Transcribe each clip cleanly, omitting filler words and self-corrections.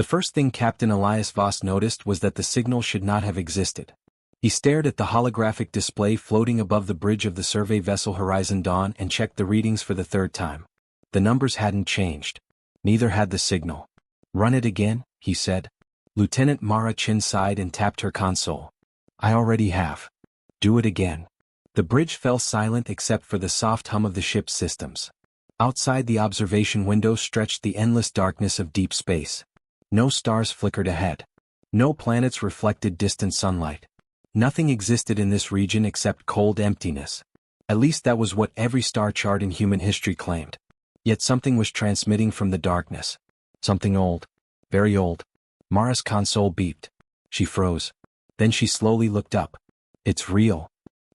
The first thing Captain Elias Voss noticed was that the signal should not have existed. He stared at the holographic display floating above the bridge of the survey vessel Horizon Dawn and checked the readings for the third time. The numbers hadn't changed. Neither had the signal. "Run it again," he said. Lieutenant Mara Chin sighed and tapped her console. "I already have." "Do it again." The bridge fell silent except for the soft hum of the ship's systems. Outside the observation window stretched the endless darkness of deep space. No stars flickered ahead. No planets reflected distant sunlight. Nothing existed in this region except cold emptiness. At least that was what every star chart in human history claimed. Yet something was transmitting from the darkness. Something old. Very old. Mara's console beeped. She froze. Then she slowly looked up. "It's real."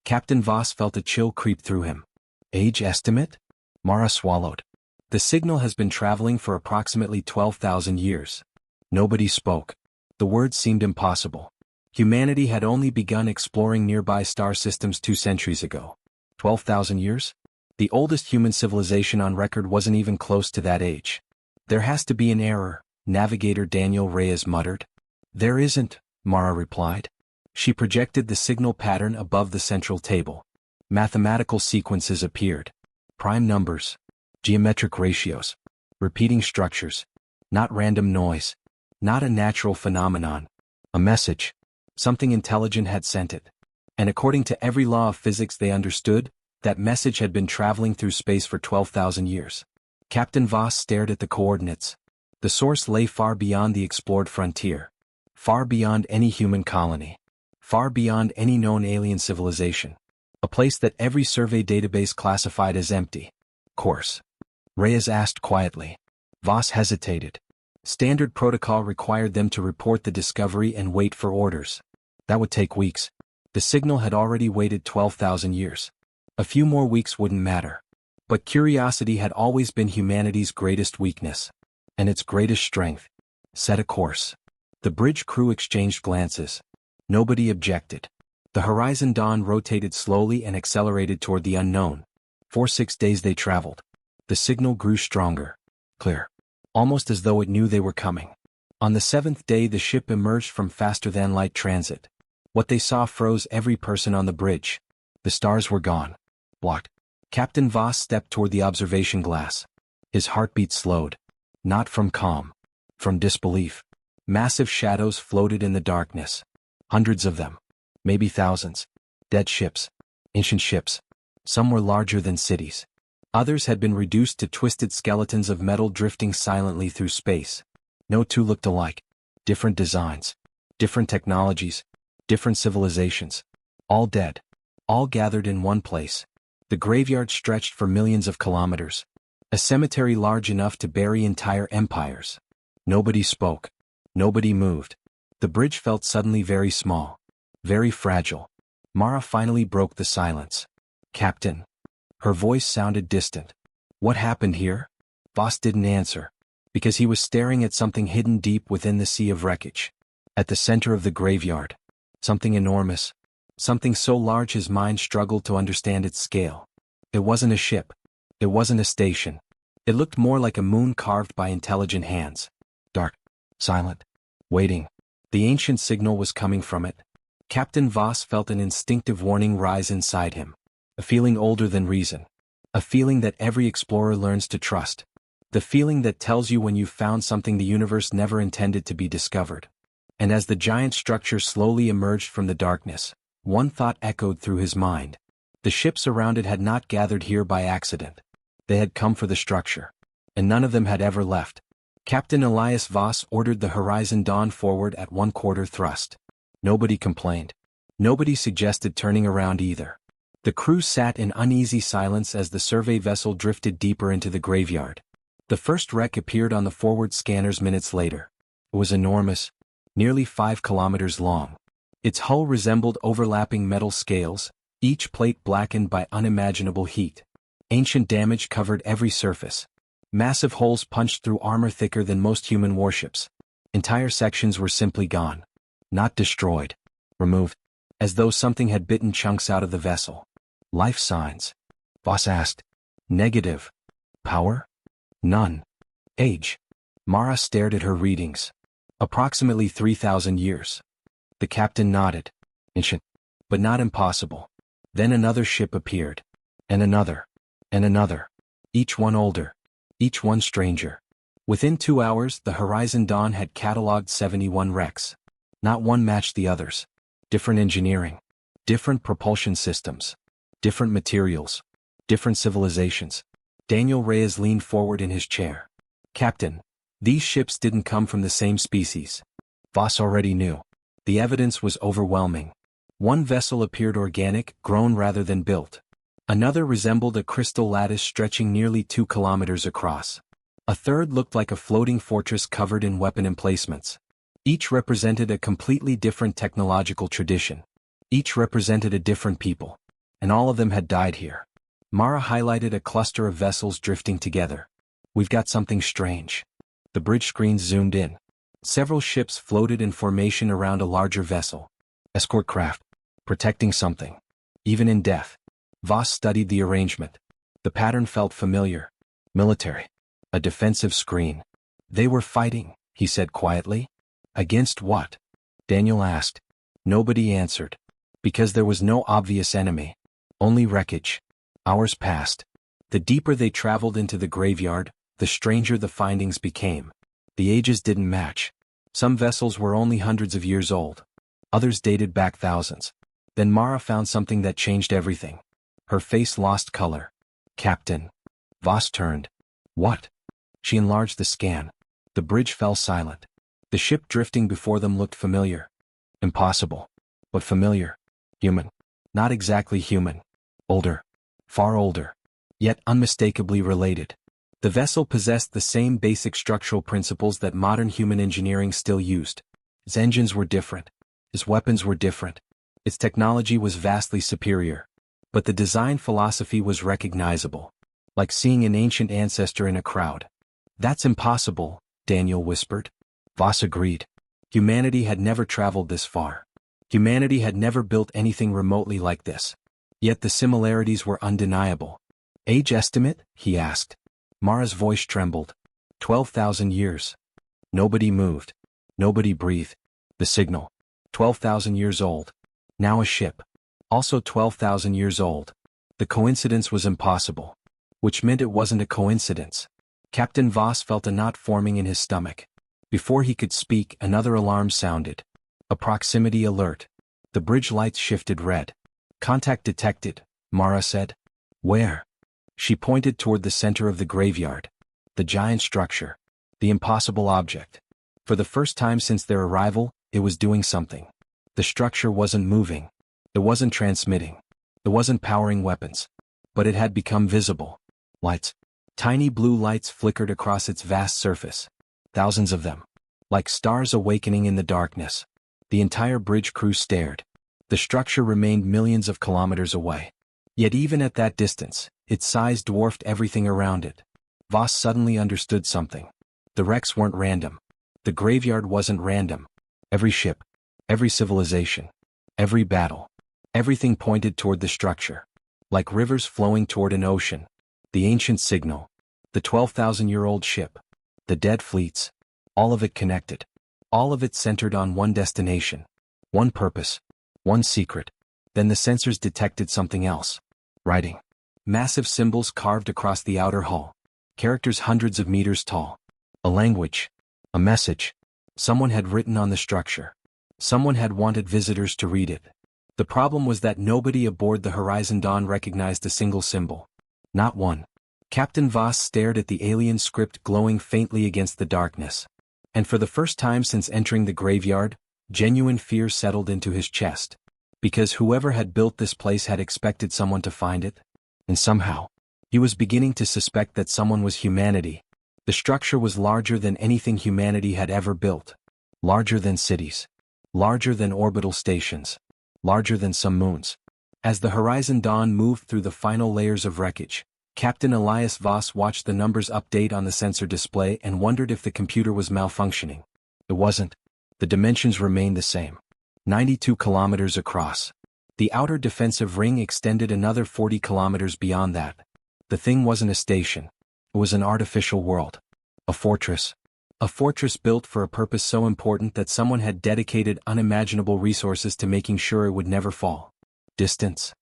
Captain Voss felt a chill creep through him. "Age estimate?" Mara swallowed. "The signal has been traveling for approximately 12,000 years. Nobody spoke. The words seemed impossible. Humanity had only begun exploring nearby star systems 2 centuries ago. 12,000 years? The oldest human civilization on record wasn't even close to that age. "There has to be an error," Navigator Daniel Reyes muttered. "There isn't," Mara replied. She projected the signal pattern above the central table. Mathematical sequences appeared. Prime numbers. Geometric ratios. Repeating structures. Not random noise. Not a natural phenomenon. A message. Something intelligent had sent it. And according to every law of physics they understood, that message had been traveling through space for 12,000 years. Captain Voss stared at the coordinates. The source lay far beyond the explored frontier. Far beyond any human colony. Far beyond any known alien civilization. A place that every survey database classified as empty. "Course?" Reyes asked quietly. Voss hesitated. Standard protocol required them to report the discovery and wait for orders. That would take weeks. The signal had already waited 12,000 years. A few more weeks wouldn't matter. But curiosity had always been humanity's greatest weakness. And its greatest strength. Set a course. The bridge crew exchanged glances. Nobody objected. The Horizon Dawn rotated slowly and accelerated toward the unknown. For 6 days they traveled. The signal grew stronger. Clear. Almost as though it knew they were coming. On the 7th day the ship emerged from faster-than-light transit. What they saw froze every person on the bridge. The stars were gone. Blocked. Captain Voss stepped toward the observation glass. His heartbeat slowed. Not from calm. From disbelief. Massive shadows floated in the darkness. Hundreds of them. Maybe thousands. Dead ships. Ancient ships. Some were larger than cities. Others had been reduced to twisted skeletons of metal drifting silently through space. No two looked alike. Different designs. Different technologies. Different civilizations. All dead. All gathered in one place. The graveyard stretched for millions of kilometers. A cemetery large enough to bury entire empires. Nobody spoke. Nobody moved. The bridge felt suddenly very small. Very fragile. Mara finally broke the silence. "Captain." Her voice sounded distant. "What happened here?" Voss didn't answer. Because he was staring at something hidden deep within the sea of wreckage. At the center of the graveyard. Something enormous. Something so large his mind struggled to understand its scale. It wasn't a ship. It wasn't a station. It looked more like a moon carved by intelligent hands. Dark. Silent. Waiting. The ancient signal was coming from it. Captain Voss felt an instinctive warning rise inside him. A feeling older than reason. A feeling that every explorer learns to trust. The feeling that tells you when you've found something the universe never intended to be discovered. And as the giant structure slowly emerged from the darkness, one thought echoed through his mind. The ships around it had not gathered here by accident. They had come for the structure. And none of them had ever left. Captain Elias Voss ordered the Horizon Dawn forward at 1/4 thrust. Nobody complained. Nobody suggested turning around either. The crew sat in uneasy silence as the survey vessel drifted deeper into the graveyard. The first wreck appeared on the forward scanners minutes later. It was enormous, nearly 5 kilometers long. Its hull resembled overlapping metal scales, each plate blackened by unimaginable heat. Ancient damage covered every surface. Massive holes punched through armor thicker than most human warships. Entire sections were simply gone. Not destroyed. Removed. As though something had bitten chunks out of the vessel. Life signs? Voss asked. Negative. Power? None. Age? Mara stared at her readings. Approximately 3,000 years. The captain nodded. Ancient. But not impossible. Then another ship appeared. And another. And another. Each one older. Each one stranger. Within 2 hours, the Horizon Dawn had catalogued 71 wrecks. Not one matched the others. Different engineering. Different propulsion systems. Different materials. Different civilizations. Daniel Reyes leaned forward in his chair. Captain, these ships didn't come from the same species. Voss already knew. The evidence was overwhelming. One vessel appeared organic, grown rather than built. Another resembled a crystal lattice stretching nearly 2 kilometers across. A third looked like a floating fortress covered in weapon emplacements. Each represented a completely different technological tradition. Each represented a different people. And all of them had died here. Mara highlighted a cluster of vessels drifting together. We've got something strange. The bridge screens zoomed in. Several ships floated in formation around a larger vessel. Escort craft. Protecting something. Even in death. Voss studied the arrangement. The pattern felt familiar. Military. A defensive screen. They were fighting, he said quietly. Against what? Daniel asked. Nobody answered. Because there was no obvious enemy. Only wreckage. Hours passed. The deeper they traveled into the graveyard, the stranger the findings became. The ages didn't match. Some vessels were only hundreds of years old. Others dated back thousands. Then Mara found something that changed everything. Her face lost color. Captain. Voss turned. What? She enlarged the scan. The bridge fell silent. The ship drifting before them looked familiar. Impossible. But familiar. Human. Not exactly human. Older. Far older. Yet unmistakably related. The vessel possessed the same basic structural principles that modern human engineering still used. Its engines were different. Its weapons were different. Its technology was vastly superior. But the design philosophy was recognizable. Like seeing an ancient ancestor in a crowd. That's impossible, Daniel whispered. Voss agreed. Humanity had never traveled this far. Humanity had never built anything remotely like this. Yet the similarities were undeniable. Age estimate? He asked. Mara's voice trembled. 12,000 years. Nobody moved. Nobody breathed. The signal. 12,000 years old. Now a ship. Also 12,000 years old. The coincidence was impossible. Which meant it wasn't a coincidence. Captain Voss felt a knot forming in his stomach. Before he could speak, another alarm sounded. A proximity alert. The bridge lights shifted red. Contact detected, Mara said. Where? She pointed toward the center of the graveyard. The giant structure. The impossible object. For the first time since their arrival, it was doing something. The structure wasn't moving. It wasn't transmitting. It wasn't powering weapons. But it had become visible. Lights. Tiny blue lights flickered across its vast surface. Thousands of them. Like stars awakening in the darkness. The entire bridge crew stared. The structure remained millions of kilometers away. Yet even at that distance, its size dwarfed everything around it. Voss suddenly understood something. The wrecks weren't random. The graveyard wasn't random. Every ship. Every civilization. Every battle. Everything pointed toward the structure. Like rivers flowing toward an ocean. The ancient signal. The 12,000-year-old ship. The dead fleets. All of it connected. All of it centered on one destination. One purpose. One secret. Then the sensors detected something else. Writing. Massive symbols carved across the outer hull. Characters hundreds of meters tall. A language. A message. Someone had written on the structure. Someone had wanted visitors to read it. The problem was that nobody aboard the Horizon Dawn recognized a single symbol. Not one. Captain Voss stared at the alien script glowing faintly against the darkness. And for the first time since entering the graveyard, genuine fear settled into his chest. Because whoever had built this place had expected someone to find it. And somehow, he was beginning to suspect that someone was humanity. The structure was larger than anything humanity had ever built. Larger than cities. Larger than orbital stations. Larger than some moons. As the Horizon Dawn moved through the final layers of wreckage, Captain Elias Voss watched the numbers update on the sensor display and wondered if the computer was malfunctioning. It wasn't. The dimensions remained the same. 92 kilometers across. The outer defensive ring extended another 40 kilometers beyond that. The thing wasn't a station. It was an artificial world. A fortress. A fortress built for a purpose so important that someone had dedicated unimaginable resources to making sure it would never fall. Distance?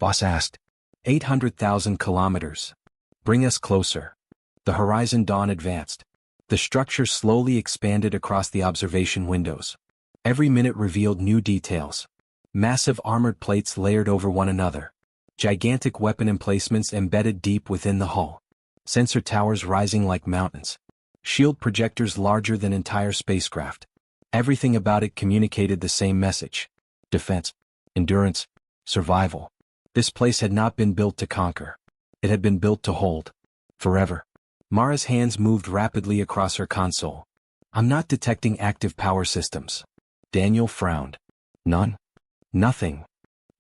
Voss asked. 800,000 kilometers. Bring us closer. The Horizon Dawn advanced. The structure slowly expanded across the observation windows. Every minute revealed new details. Massive armored plates layered over one another. Gigantic weapon emplacements embedded deep within the hull. Sensor towers rising like mountains. Shield projectors larger than entire spacecraft. Everything about it communicated the same message. Defense, endurance, survival. This place had not been built to conquer. It had been built to hold. Forever. Mara's hands moved rapidly across her console. I'm not detecting active power systems. Daniel frowned. None? Nothing.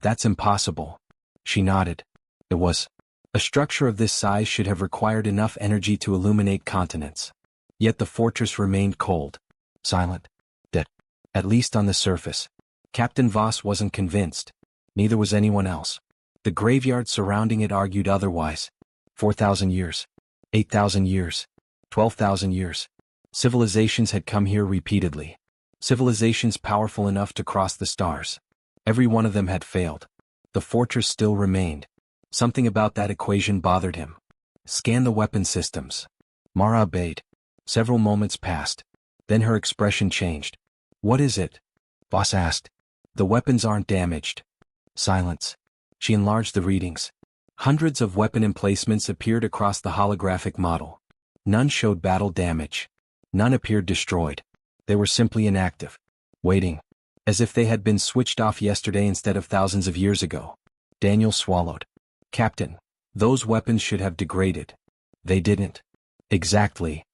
That's impossible. She nodded. It was. A structure of this size should have required enough energy to illuminate continents. Yet the fortress remained cold. Silent. Dead. At least on the surface. Captain Voss wasn't convinced. Neither was anyone else. The graveyard surrounding it argued otherwise. 4,000 years. 8,000 years. 12,000 years. Civilizations had come here repeatedly. Civilizations powerful enough to cross the stars. Every one of them had failed. The fortress still remained. Something about that equation bothered him. Scan the weapon systems. Mara obeyed. Several moments passed. Then her expression changed. What is it? Voss asked. The weapons aren't damaged. Silence. She enlarged the readings. Hundreds of weapon emplacements appeared across the holographic model. None showed battle damage. None appeared destroyed. They were simply inactive. Waiting. As if they had been switched off yesterday instead of thousands of years ago. Daniel swallowed. Captain, those weapons should have degraded. They didn't. Exactly.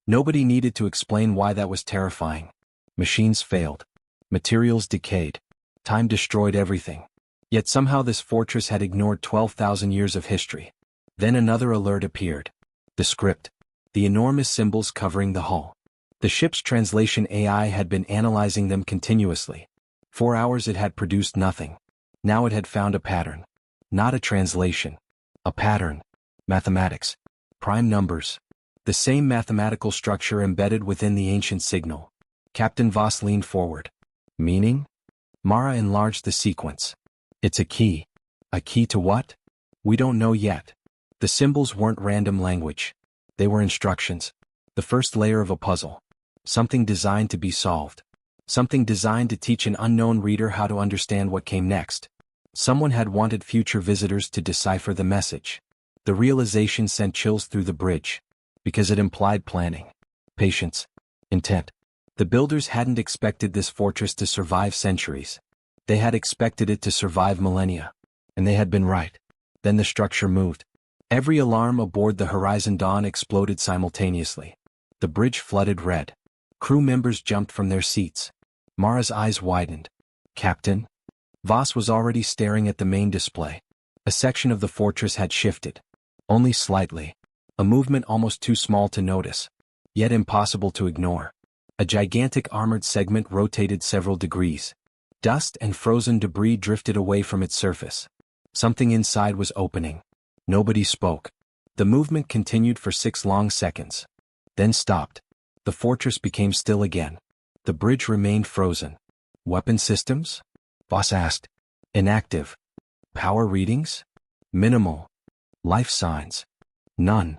Nobody needed to explain why that was terrifying. Machines failed. Materials decayed. Time destroyed everything. Yet somehow this fortress had ignored 12,000 years of history. Then another alert appeared. The script. The enormous symbols covering the hull. The ship's translation AI had been analyzing them continuously. 4 hours it had produced nothing. Now it had found a pattern. Not a translation. A pattern. Mathematics. Prime numbers. The same mathematical structure embedded within the ancient signal. Captain Voss leaned forward. Meaning? Mara enlarged the sequence. It's a key. A key to what? We don't know yet. The symbols weren't random language. They were instructions. The first layer of a puzzle. Something designed to be solved. Something designed to teach an unknown reader how to understand what came next. Someone had wanted future visitors to decipher the message. The realization sent chills through the bridge. Because it implied planning. Patience. Intent. The builders hadn't expected this fortress to survive centuries. They had expected it to survive millennia. And they had been right. Then the structure moved. Every alarm aboard the Horizon Dawn exploded simultaneously. The bridge flooded red. Crew members jumped from their seats. Mara's eyes widened. Captain? Voss was already staring at the main display. A section of the fortress had shifted. Only slightly. A movement almost too small to notice. Yet impossible to ignore. A gigantic armored segment rotated several degrees. Dust and frozen debris drifted away from its surface. Something inside was opening. Nobody spoke. The movement continued for 6 long seconds. Then stopped. The fortress became still again. The bridge remained frozen. Weapon systems? Voss asked. Inactive. Power readings? Minimal. Life signs? None.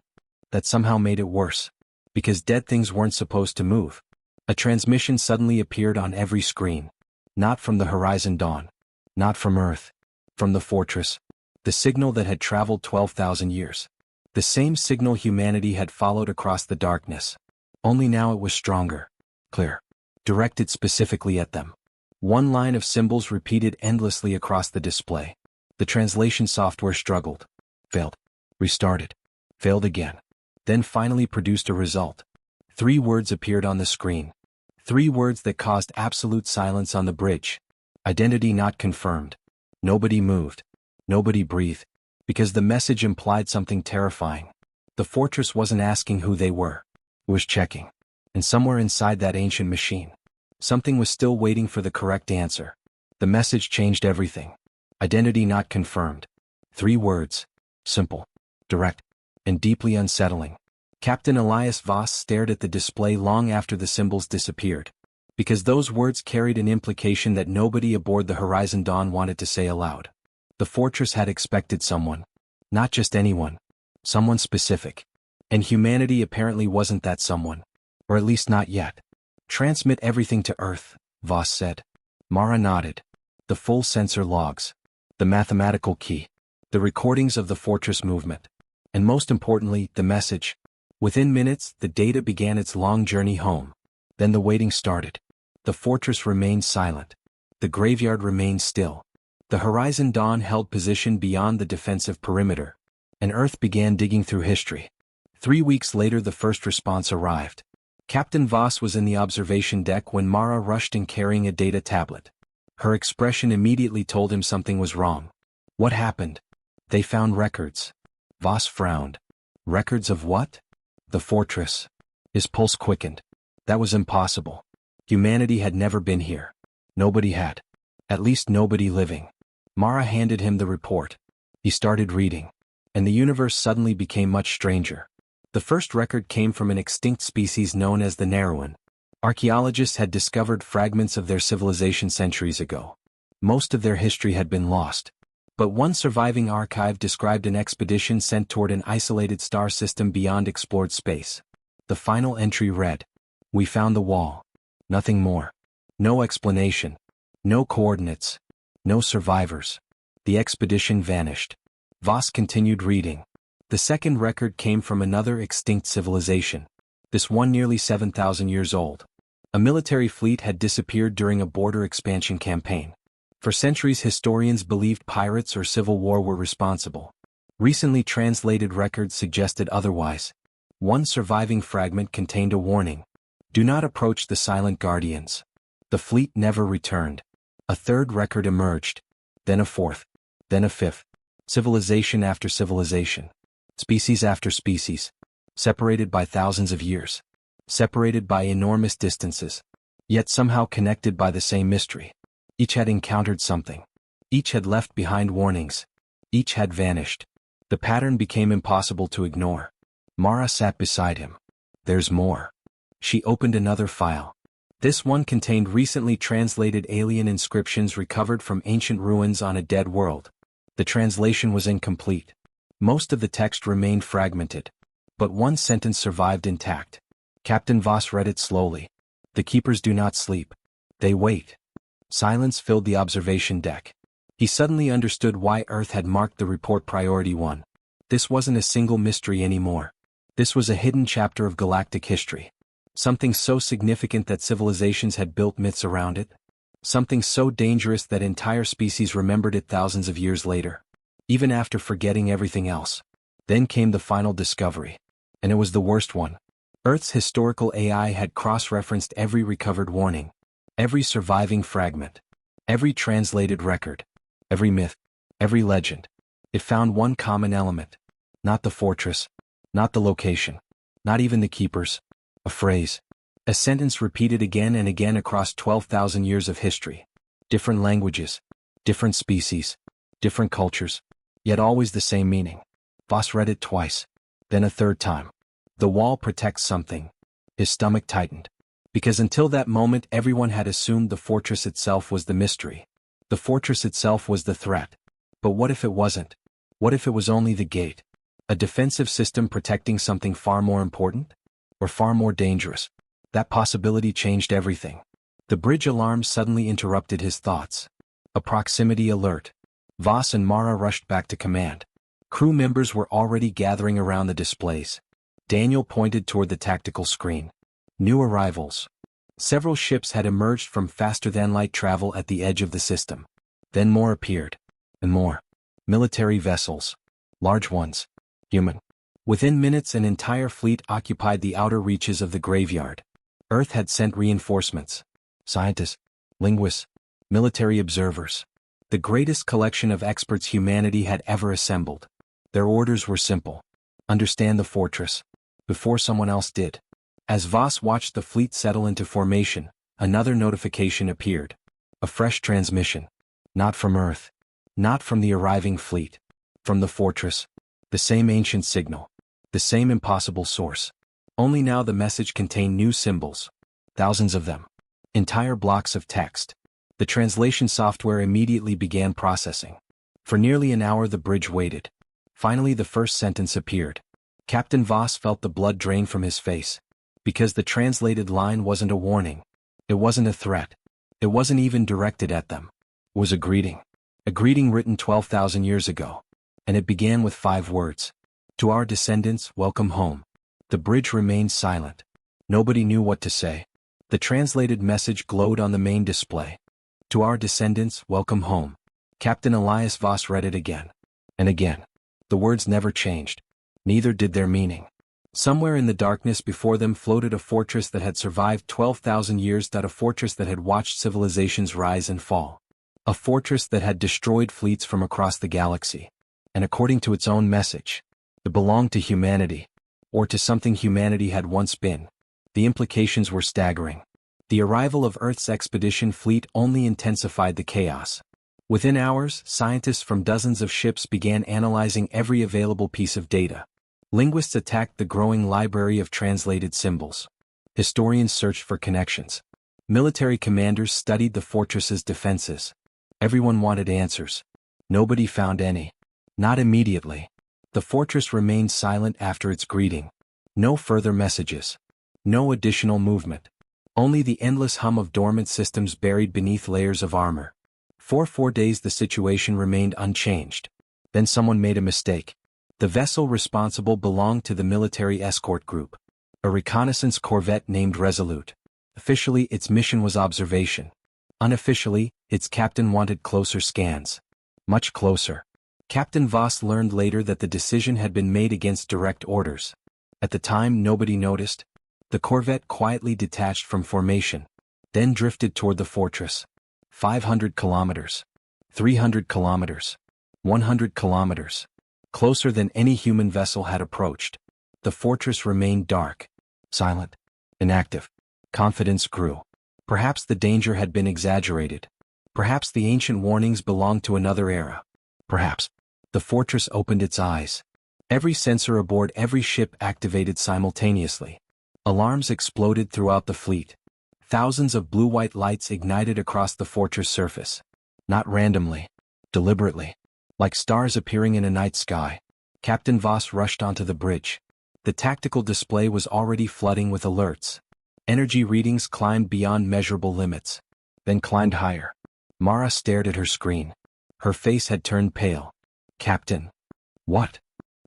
That somehow made it worse. Because dead things weren't supposed to move. A transmission suddenly appeared on every screen. Not from the Horizon Dawn. Not from Earth. From the fortress. The signal that had traveled 12,000 years. The same signal humanity had followed across the darkness. Only now it was stronger. Clear. Directed specifically at them. One line of symbols repeated endlessly across the display. The translation software struggled. Failed. Restarted. Failed again. Then finally produced a result. 3 words appeared on the screen. 3 words that caused absolute silence on the bridge. Identity not confirmed. Nobody moved. Nobody breathed. Because the message implied something terrifying. The fortress wasn't asking who they were. It was checking. And somewhere inside that ancient machine, something was still waiting for the correct answer. The message changed everything. Identity not confirmed. 3 words. Simple. Direct. And deeply unsettling. Captain Elias Voss stared at the display long after the symbols disappeared, because those words carried an implication that nobody aboard the Horizon Dawn wanted to say aloud. The fortress had expected someone. Not just anyone. Someone specific. And humanity apparently wasn't that someone. Or at least not yet. Transmit everything to Earth, Voss said. Mara nodded. The full sensor logs. The mathematical key. The recordings of the fortress movement. And most importantly, the message. Within minutes, the data began its long journey home. Then the waiting started. The fortress remained silent. The graveyard remained still. The Horizon Dawn held position beyond the defensive perimeter. And Earth began digging through history. 3 weeks later the first response arrived. Captain Voss was in the observation deck when Mara rushed in carrying a data tablet. Her expression immediately told him something was wrong. What happened? They found records. Voss frowned. Records of what? The fortress. His pulse quickened. That was impossible. Humanity had never been here. Nobody had. At least nobody living. Mara handed him the report. He started reading. And the universe suddenly became much stranger. The first record came from an extinct species known as the Narration. Archaeologists had discovered fragments of their civilization centuries ago. Most of their history had been lost. But one surviving archive described an expedition sent toward an isolated star system beyond explored space. The final entry read, "We found the wall. Nothing more. No explanation. No coordinates. No survivors. The expedition vanished." Voss continued reading. The second record came from another extinct civilization. This one nearly 7,000 years old. A military fleet had disappeared during a border expansion campaign. For centuries historians believed pirates or civil war were responsible. Recently translated records suggested otherwise. One surviving fragment contained a warning. Do not approach the silent guardians. The fleet never returned. A third record emerged. Then a fourth. Then a fifth. Civilization after civilization. Species after species. Separated by thousands of years. Separated by enormous distances. Yet somehow connected by the same mystery. Each had encountered something. Each had left behind warnings. Each had vanished. The pattern became impossible to ignore. Mara sat beside him. There's more. She opened another file. This one contained recently translated alien inscriptions recovered from ancient ruins on a dead world. The translation was incomplete. Most of the text remained fragmented. But one sentence survived intact. Captain Voss read it slowly. The keepers do not sleep. They wait. Silence filled the observation deck. He suddenly understood why Earth had marked the report Priority 1. This wasn't a single mystery anymore. This was a hidden chapter of galactic history. Something so significant that civilizations had built myths around it. Something so dangerous that entire species remembered it thousands of years later. Even after forgetting everything else. Then came the final discovery. And it was the worst one. Earth's historical AI had cross-referenced every recovered warning. Every surviving fragment. Every translated record. Every myth. Every legend. It found one common element. Not the fortress. Not the location. Not even the keepers. A phrase. A sentence repeated again and again across 12,000 years of history. Different languages. Different species. Different cultures. Yet always the same meaning. Voss read it twice. Then a third time. The wall protects something. His stomach tightened. Because until that moment everyone had assumed the fortress itself was the mystery. The fortress itself was the threat. But what if it wasn't? What if it was only the gate? A defensive system protecting something far more important? Or far more dangerous? That possibility changed everything. The bridge alarm suddenly interrupted his thoughts. A proximity alert. Voss and Mara rushed back to command. Crew members were already gathering around the displays. Daniel pointed toward the tactical screen. New arrivals. Several ships had emerged from faster-than-light travel at the edge of the system. Then more appeared. And more. Military vessels. Large ones. Human. Within minutes an entire fleet occupied the outer reaches of the graveyard. Earth had sent reinforcements. Scientists. Linguists. Military observers. The greatest collection of experts humanity had ever assembled. Their orders were simple. Understand the fortress. Before someone else did. As Voss watched the fleet settle into formation, another notification appeared. A fresh transmission. Not from Earth. Not from the arriving fleet. From the fortress. The same ancient signal. The same impossible source. Only now the message contained new symbols. Thousands of them. Entire blocks of text. The translation software immediately began processing. For nearly an hour the bridge waited. Finally the first sentence appeared. Captain Voss felt the blood drain from his face. Because the translated line wasn't a warning. It wasn't a threat. It wasn't even directed at them. It was a greeting. A greeting written 12,000 years ago. And it began with 5 words. To our descendants, welcome home. The bridge remained silent. Nobody knew what to say. The translated message glowed on the main display. To our descendants, welcome home. Captain Elias Voss read it again. And again. The words never changed. Neither did their meaning. Somewhere in the darkness before them floated a fortress that had survived 12,000 years. A fortress that had watched civilizations rise and fall. A fortress that had destroyed fleets from across the galaxy. And according to its own message, it belonged to humanity. Or to something humanity had once been. The implications were staggering. The arrival of Earth's expedition fleet only intensified the chaos. Within hours, scientists from dozens of ships began analyzing every available piece of data. Linguists attacked the growing library of translated symbols. Historians searched for connections. Military commanders studied the fortress's defenses. Everyone wanted answers. Nobody found any. Not immediately. The fortress remained silent after its greeting. No further messages. No additional movement. Only the endless hum of dormant systems buried beneath layers of armor. For 4 days the situation remained unchanged. Then someone made a mistake. The vessel responsible belonged to the military escort group. A reconnaissance corvette named Resolute. Officially, its mission was observation. Unofficially, its captain wanted closer scans. Much closer. Captain Voss learned later that the decision had been made against direct orders. At the time nobody noticed. The corvette quietly detached from formation. Then drifted toward the fortress. 500 kilometers. 300 kilometers. 100 kilometers. Closer than any human vessel had approached. The fortress remained dark. Silent. Inactive. Confidence grew. Perhaps the danger had been exaggerated. Perhaps the ancient warnings belonged to another era. Perhaps. The fortress opened its eyes. Every sensor aboard every ship activated simultaneously. Alarms exploded throughout the fleet. Thousands of blue-white lights ignited across the fortress surface. Not randomly. Deliberately. Like stars appearing in a night sky. Captain Voss rushed onto the bridge. The tactical display was already flooding with alerts. Energy readings climbed beyond measurable limits. Then climbed higher. Mara stared at her screen. Her face had turned pale. Captain. What?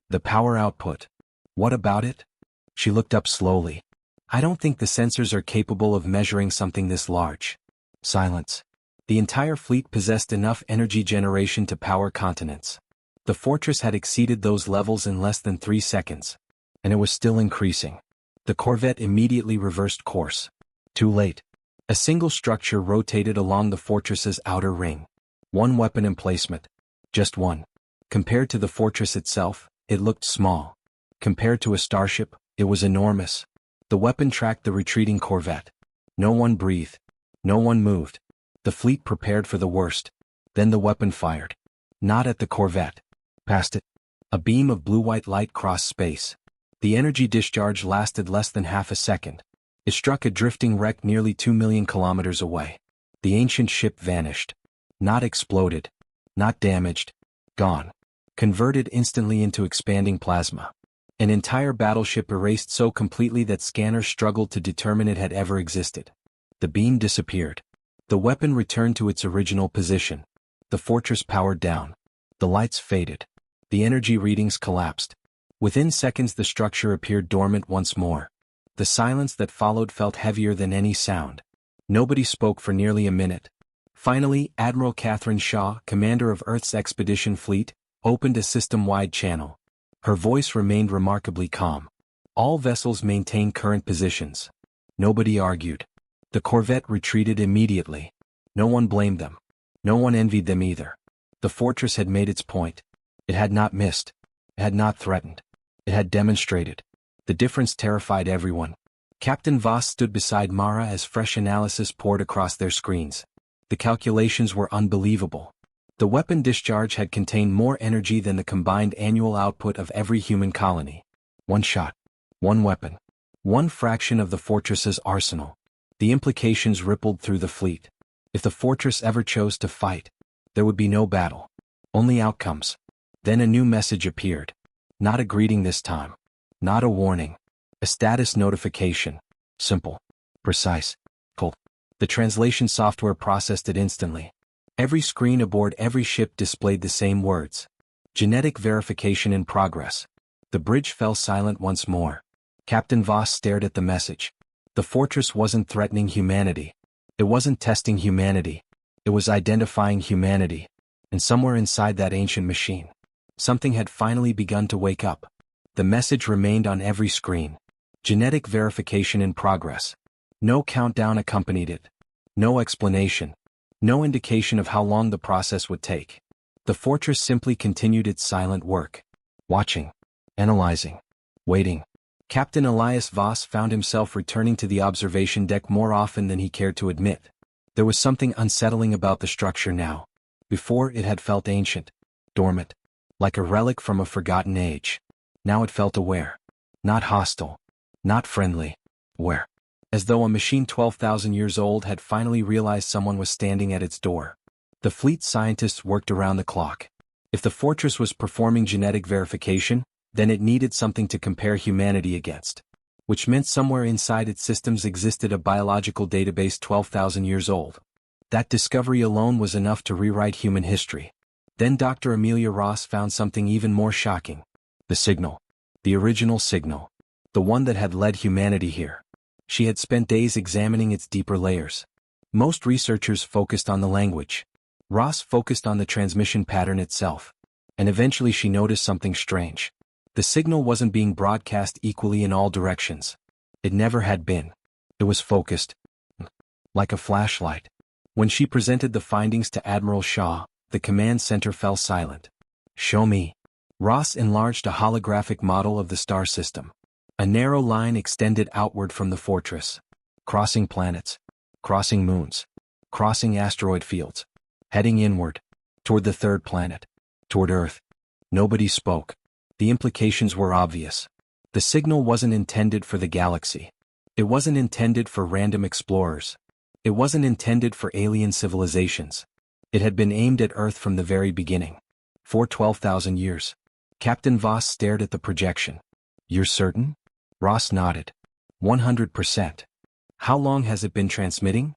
The power output. What about it? She looked up slowly. I don't think the sensors are capable of measuring something this large. Silence. The entire fleet possessed enough energy generation to power continents. The fortress had exceeded those levels in less than 3 seconds. And it was still increasing. The corvette immediately reversed course. Too late. A single structure rotated along the fortress's outer ring. One weapon emplacement. Just one. Compared to the fortress itself, it looked small. Compared to a starship, it was enormous. The weapon tracked the retreating corvette. No one breathed. No one moved. The fleet prepared for the worst. Then the weapon fired. Not at the corvette. Past it. A beam of blue-white light crossed space. The energy discharge lasted less than half a second. It struck a drifting wreck nearly 2 million kilometers away. The ancient ship vanished. Not exploded. Not damaged. Gone. Converted instantly into expanding plasma. An entire battleship erased so completely that scanners struggled to determine it had ever existed. The beam disappeared. The weapon returned to its original position. The fortress powered down. The lights faded. The energy readings collapsed. Within seconds the structure appeared dormant once more. The silence that followed felt heavier than any sound. Nobody spoke for nearly a minute. Finally, Admiral Catherine Shaw, commander of Earth's expedition fleet, opened a system-wide channel. Her voice remained remarkably calm. All vessels maintained current positions. Nobody argued. The corvette retreated immediately. No one blamed them. No one envied them either. The fortress had made its point. It had not missed. It had not threatened. It had demonstrated. The difference terrified everyone. Captain Voss stood beside Mara as fresh analysis poured across their screens. The calculations were unbelievable. The weapon discharge had contained more energy than the combined annual output of every human colony. One shot. One weapon. One fraction of the fortress's arsenal. The implications rippled through the fleet. If the fortress ever chose to fight, there would be no battle. Only outcomes. Then a new message appeared. Not a greeting this time. Not a warning. A status notification. Simple. Precise. Cold. The translation software processed it instantly. Every screen aboard every ship displayed the same words. Genetic verification in progress. The bridge fell silent once more. Captain Voss stared at the message. The fortress wasn't threatening humanity. It wasn't testing humanity. It was identifying humanity. And somewhere inside that ancient machine, something had finally begun to wake up. The message remained on every screen. Genetic verification in progress. No countdown accompanied it. No explanation. No indication of how long the process would take. The fortress simply continued its silent work. Watching. Analyzing. Waiting. Captain Elias Voss found himself returning to the observation deck more often than he cared to admit. There was something unsettling about the structure now. Before, it had felt ancient. Dormant. Like a relic from a forgotten age. Now it felt aware. Not hostile. Not friendly. Aware. As though a machine 12,000 years old had finally realized someone was standing at its door. The fleet scientists worked around the clock. If the fortress was performing genetic verification, then it needed something to compare humanity against. Which meant somewhere inside its systems existed a biological database 12,000 years old. That discovery alone was enough to rewrite human history. Then Dr. Amelia Ross found something even more shocking. The signal. The original signal. The one that had led humanity here. She had spent days examining its deeper layers. Most researchers focused on the language. Ross focused on the transmission pattern itself. And eventually she noticed something strange. The signal wasn't being broadcast equally in all directions. It never had been. It was focused. Like a flashlight. When she presented the findings to Admiral Shaw, the command center fell silent. Show me. Ross enlarged a holographic model of the star system. A narrow line extended outward from the fortress. Crossing planets. Crossing moons. Crossing asteroid fields. Heading inward. Toward the third planet. Toward Earth. Nobody spoke. The implications were obvious. The signal wasn't intended for the galaxy. It wasn't intended for random explorers. It wasn't intended for alien civilizations. It had been aimed at Earth from the very beginning. For 12,000 years. Captain Voss stared at the projection. You're certain? Ross nodded. 100%. How long has it been transmitting?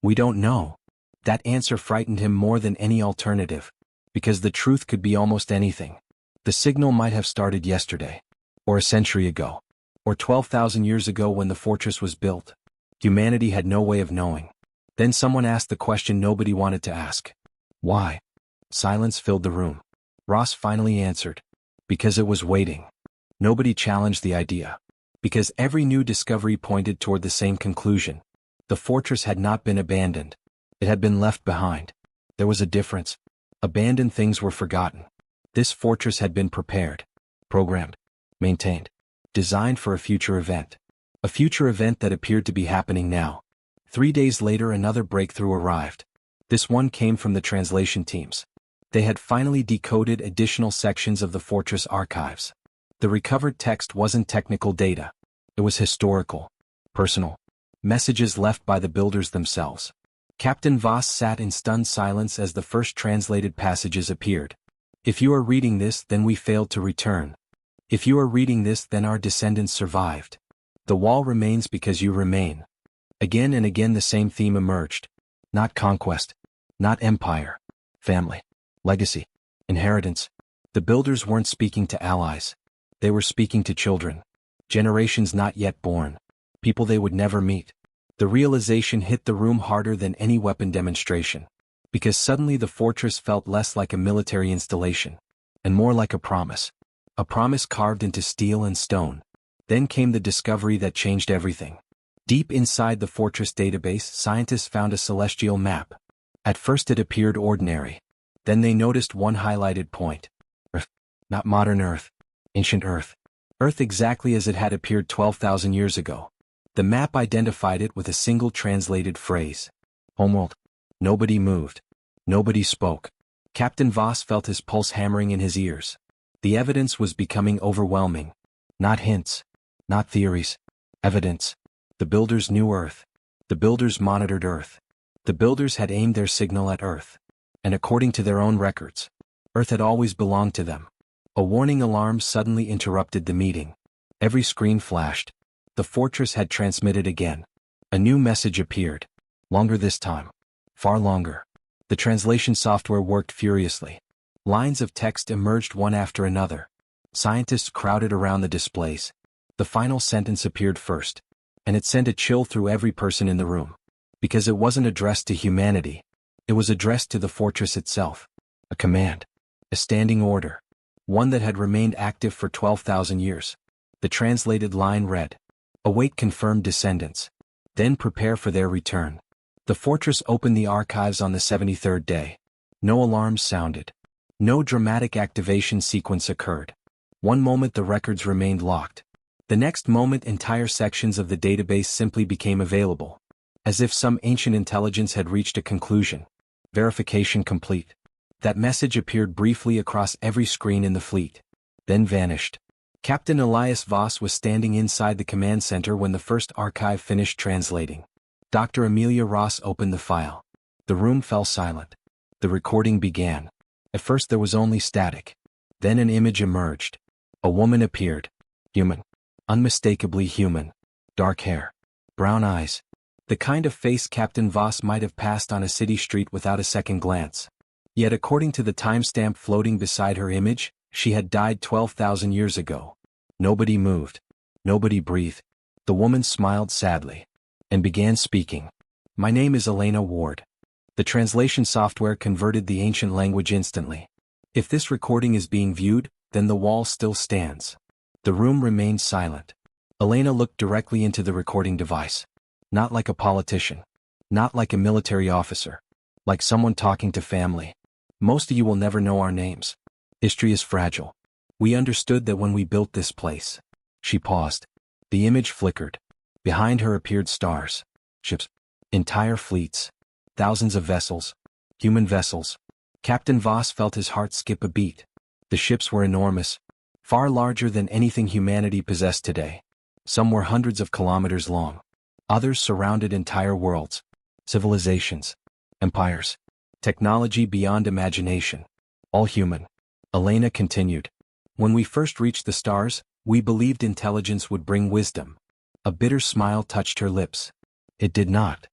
We don't know. That answer frightened him more than any alternative. Because the truth could be almost anything. The signal might have started yesterday. Or a century ago. Or 12,000 years ago when the fortress was built. Humanity had no way of knowing. Then someone asked the question nobody wanted to ask. Why? Silence filled the room. Ross finally answered. Because it was waiting. Nobody challenged the idea. Because every new discovery pointed toward the same conclusion. The fortress had not been abandoned. It had been left behind. There was a difference. Abandoned things were forgotten. This fortress had been prepared. Programmed. Maintained. Designed for a future event. A future event that appeared to be happening now. 3 days later another breakthrough arrived. This one came from the translation teams. They had finally decoded additional sections of the fortress archives. The recovered text wasn't technical data. It was historical. Personal. Messages left by the builders themselves. Captain Voss sat in stunned silence as the first translated passages appeared. If you are reading this, then we failed to return. If you are reading this, then our descendants survived. The wall remains because you remain. Again and again the same theme emerged. Not conquest. Not empire. Family. Legacy. Inheritance. The builders weren't speaking to allies. They were speaking to children. Generations not yet born. People they would never meet. The realization hit the room harder than any weapon demonstration. Because suddenly the fortress felt less like a military installation. And more like a promise. A promise carved into steel and stone. Then came the discovery that changed everything. Deep inside the fortress database, scientists found a celestial map. At first it appeared ordinary. Then they noticed one highlighted point. Earth. Not modern Earth. Ancient Earth. Earth exactly as it had appeared 12,000 years ago. The map identified it with a single translated phrase. Homeworld. Nobody moved. Nobody spoke. Captain Voss felt his pulse hammering in his ears. The evidence was becoming overwhelming. Not hints. Not theories. Evidence. The builders knew Earth. The builders monitored Earth. The builders had aimed their signal at Earth. And according to their own records, Earth had always belonged to them. A warning alarm suddenly interrupted the meeting. Every screen flashed. The fortress had transmitted again. A new message appeared. Longer this time. Far longer. The translation software worked furiously. Lines of text emerged one after another. Scientists crowded around the displays. The final sentence appeared first, and it sent a chill through every person in the room. Because it wasn't addressed to humanity. It was addressed to the fortress itself. A command. A standing order. One that had remained active for 12,000 years. The translated line read, "Await confirmed descendants. Then prepare for their return." The fortress opened the archives on the 73rd day. No alarms sounded. No dramatic activation sequence occurred. One moment the records remained locked. The next moment entire sections of the database simply became available. As if some ancient intelligence had reached a conclusion. Verification complete. That message appeared briefly across every screen in the fleet. Then vanished. Captain Elias Voss was standing inside the command center when the first archive finished translating. Dr. Amelia Ross opened the file. The room fell silent. The recording began. At first there was only static. Then an image emerged. A woman appeared. Human. Unmistakably human. Dark hair. Brown eyes. The kind of face Captain Voss might have passed on a city street without a second glance. Yet according to the timestamp floating beside her image, she had died 12,000 years ago. Nobody moved. Nobody breathed. The woman smiled sadly. And began speaking. "My name is Elena Ward." The translation software converted the ancient language instantly. If this recording is being viewed, then the wall still stands. The room remained silent. Elena looked directly into the recording device. Not like a politician. Not like a military officer. Like someone talking to family. "Most of you will never know our names. History is fragile. We understood that when we built this place." She paused. The image flickered. Behind her appeared stars. Ships. Entire fleets. Thousands of vessels. Human vessels. Captain Voss felt his heart skip a beat. The ships were enormous. Far larger than anything humanity possessed today. Some were hundreds of kilometers long. Others surrounded entire worlds. Civilizations. Empires. Technology beyond imagination. All human. Elena continued. "When we first reached the stars, we believed intelligence would bring wisdom." A bitter smile touched her lips. It did not.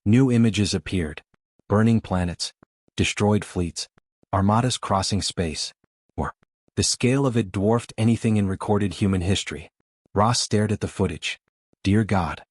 New images appeared. Burning planets. Destroyed fleets. Armadas crossing space. War. The scale of it dwarfed anything in recorded human history. Ross stared at the footage. "Dear God."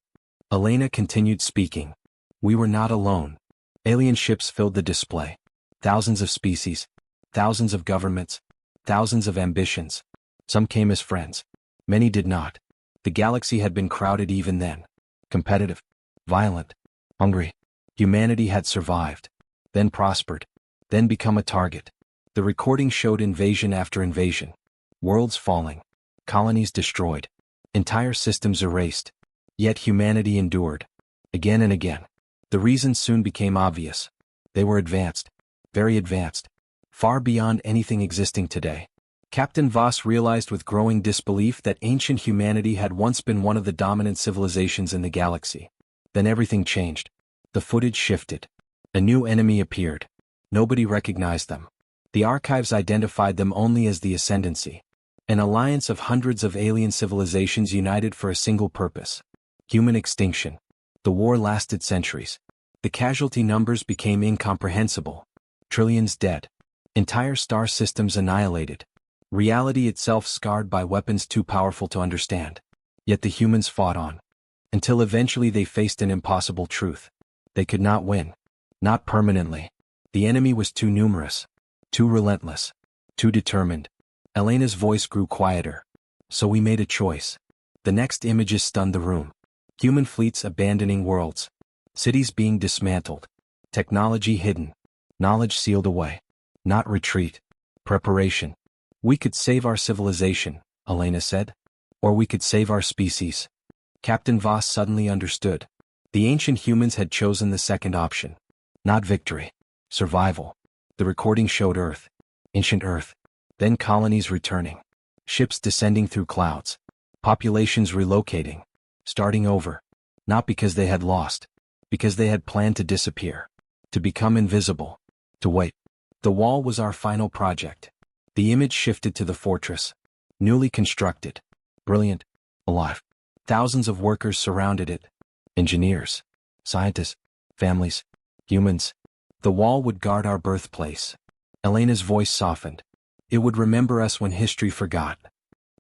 Elena continued speaking. "We were not alone. Alien ships filled the display. Thousands of species. Thousands of governments. Thousands of ambitions. Some came as friends. Many did not. The galaxy had been crowded even then. Competitive. Violent. Hungry. Humanity had survived. Then prospered. Then become a target. The recording showed invasion after invasion. Worlds falling. Colonies destroyed. Entire systems erased. Yet humanity endured. Again and again. The reason soon became obvious. They were advanced. Very advanced. Far beyond anything existing today. Captain Voss realized with growing disbelief that ancient humanity had once been one of the dominant civilizations in the galaxy. Then everything changed. The footage shifted. A new enemy appeared. Nobody recognized them. The archives identified them only as the Ascendancy. An alliance of hundreds of alien civilizations united for a single purpose. Human extinction. The war lasted centuries. The casualty numbers became incomprehensible. Trillions dead. Entire star systems annihilated. Reality itself scarred by weapons too powerful to understand. Yet the humans fought on. Until eventually they faced an impossible truth. They could not win. Not permanently. The enemy was too numerous. Too relentless. Too determined. Elena's voice grew quieter. So we made a choice. The next images stunned the room. Human fleets abandoning worlds. Cities being dismantled. Technology hidden. Knowledge sealed away. Not retreat. Preparation. "We could save our civilization," Elena said. "Or we could save our species." Captain Voss suddenly understood. The ancient humans had chosen the second option. Not victory. Survival. The recording showed Earth. Ancient Earth. Then colonies returning. Ships descending through clouds. Populations relocating. Starting over. Not because they had lost. Because they had planned to disappear. To become invisible. To wait. The wall was our final project. The image shifted to the fortress. Newly constructed. Brilliant. Alive. Thousands of workers surrounded it. Engineers. Scientists. Families. Humans. The wall would guard our birthplace. Elena's voice softened. It would remember us when history forgot.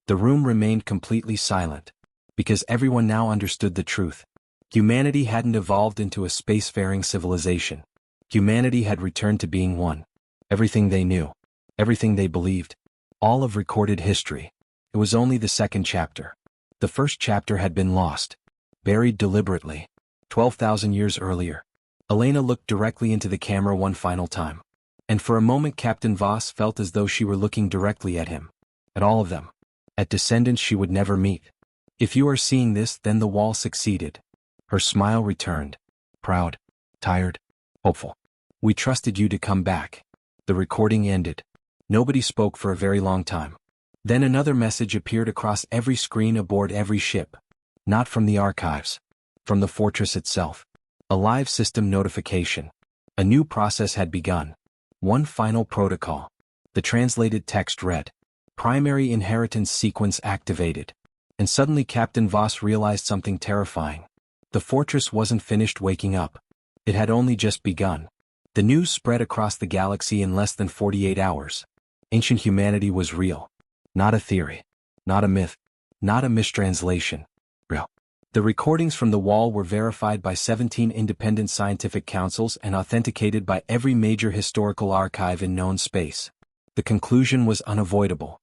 The room remained completely silent. Because everyone now understood the truth. Humanity hadn't evolved into a spacefaring civilization. Humanity had returned to being one. Everything they knew. Everything they believed. All of recorded history. It was only the second chapter. The first chapter had been lost. Buried deliberately. 12,000 years earlier. Elena looked directly into the camera one final time. And for a moment Captain Voss felt as though she were looking directly at him. At all of them. At descendants she would never meet. If you are seeing this, then the wall succeeded. Her smile returned. Proud. Tired. Hopeful. We trusted you to come back. The recording ended. Nobody spoke for a very long time. Then another message appeared across every screen aboard every ship. Not from the archives. From the fortress itself. A live system notification. A new process had begun. One final protocol. The translated text read. Primary inheritance sequence activated. And suddenly Captain Voss realized something terrifying. The fortress wasn't finished waking up. It had only just begun. The news spread across the galaxy in less than 48 hours. Ancient humanity was real. Not a theory. Not a myth. Not a mistranslation. Real. The recordings from the wall were verified by 17 independent scientific councils and authenticated by every major historical archive in known space. The conclusion was unavoidable.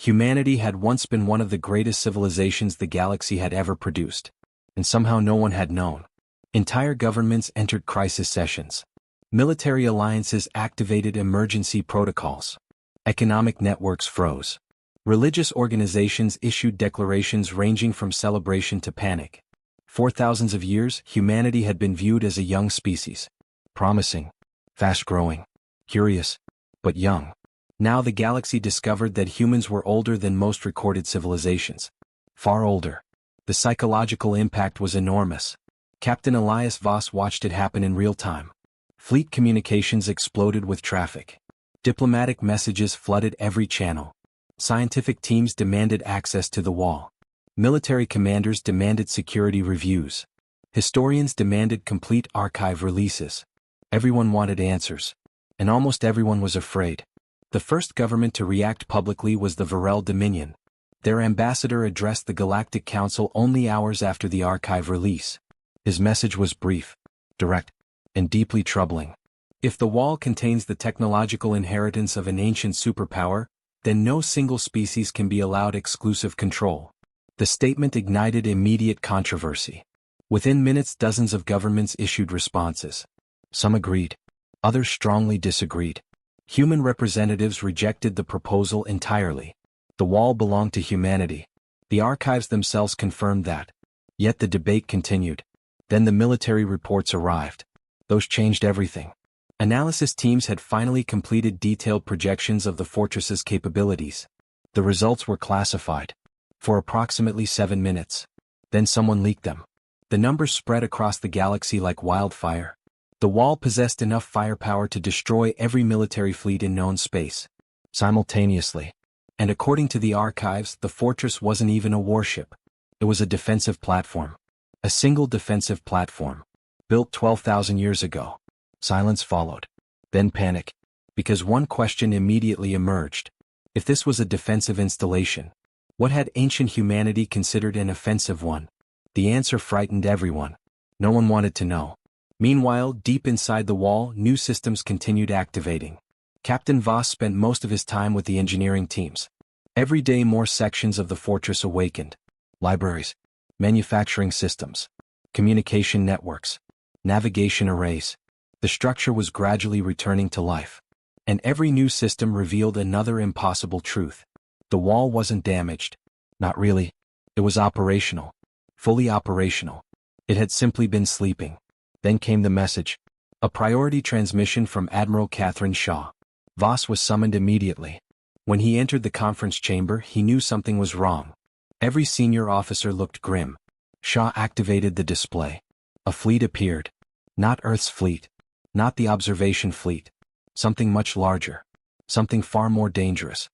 Humanity had once been one of the greatest civilizations the galaxy had ever produced. And somehow no one had known. Entire governments entered crisis sessions. Military alliances activated emergency protocols. Economic networks froze. Religious organizations issued declarations ranging from celebration to panic. For thousands of years, humanity had been viewed as a young species. Promising. Fast-growing. Curious. But young. Now the galaxy discovered that humans were older than most recorded civilizations. Far older. The psychological impact was enormous. Captain Elias Voss watched it happen in real time. Fleet communications exploded with traffic. Diplomatic messages flooded every channel. Scientific teams demanded access to the wall. Military commanders demanded security reviews. Historians demanded complete archive releases. Everyone wanted answers. And almost everyone was afraid. The first government to react publicly was the Varel Dominion. Their ambassador addressed the Galactic Council only hours after the archive release. His message was brief, direct, and deeply troubling. If the wall contains the technological inheritance of an ancient superpower, then no single species can be allowed exclusive control. The statement ignited immediate controversy. Within minutes, dozens of governments issued responses. Some agreed. Others strongly disagreed. Human representatives rejected the proposal entirely. The wall belonged to humanity. The archives themselves confirmed that. Yet the debate continued. Then the military reports arrived. Those changed everything. Analysis teams had finally completed detailed projections of the fortress's capabilities. The results were classified. For approximately 7 minutes. Then someone leaked them. The numbers spread across the galaxy like wildfire. The wall possessed enough firepower to destroy every military fleet in known space. Simultaneously. And according to the archives, the fortress wasn't even a warship. It was a defensive platform. A single defensive platform. Built 12,000 years ago. Silence followed. Then panic. Because one question immediately emerged. If this was a defensive installation, what had ancient humanity considered an offensive one? The answer frightened everyone. No one wanted to know. Meanwhile, deep inside the wall, new systems continued activating. Captain Voss spent most of his time with the engineering teams. Every day more sections of the fortress awakened. Libraries. Manufacturing systems. Communication networks. Navigation arrays. The structure was gradually returning to life. And every new system revealed another impossible truth. The wall wasn't damaged. Not really. It was operational. Fully operational. It had simply been sleeping. Then came the message. A priority transmission from Admiral Catherine Shaw. Voss was summoned immediately. When he entered the conference chamber, he knew something was wrong. Every senior officer looked grim. Shaw activated the display. A fleet appeared. Not Earth's fleet. Not the observation fleet. Something much larger. Something far more dangerous.